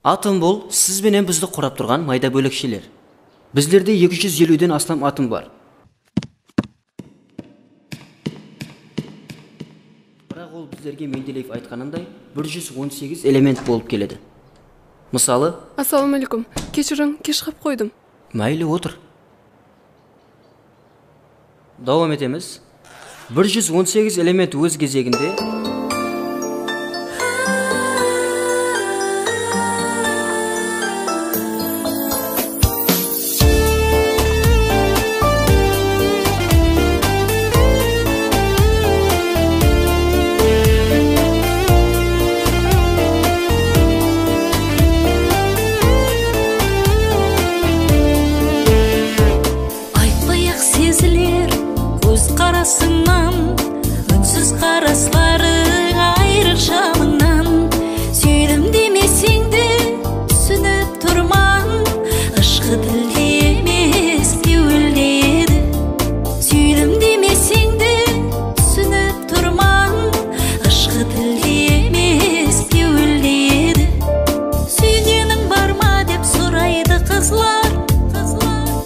Атом бул сиз менен бизди курап турган майда бөлөкчелер. Биздерде 250ден астам атом бар. Бирок ол биздерге Менделеев айтканындай 118 элемент болуп келеді. Мисалы, Ассаламу алейкум. Кечирим, кеш кап койдум. Майлы отур. Давам этебиз. 118 элемент өз кезегинде қарасыңнан, үнсіз қарасларың айрық шамыңнан. Сүйдім демесең де түсініп тұрман, ышқы тілде емес кеуілдеді. Сүйдім демесең де түсініп тұрман, ышқы тілде емес кеуілдеді. Сүйгенің бар ма деп сұрайды қызлар,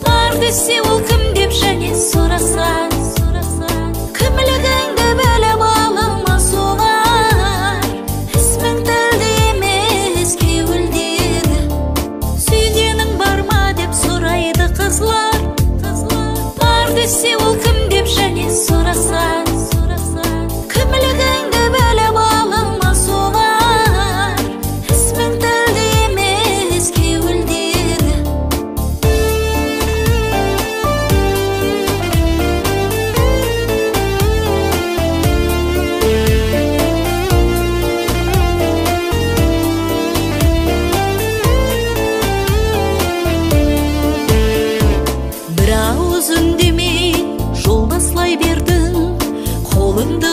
бар десе ол кім деп және сұраса. Кімлігіңді біліп алыңма солар, ісмің тілді емес кеуілдеді. Сүйгенің бар ма деп сұрайды қызлар, бар десе ол кім деп және сұраса. Кімлігіңді біліп алыңма солар, ісмің тілді емес кеуілдеді. Үндемей жол баслай бердің, қолыңды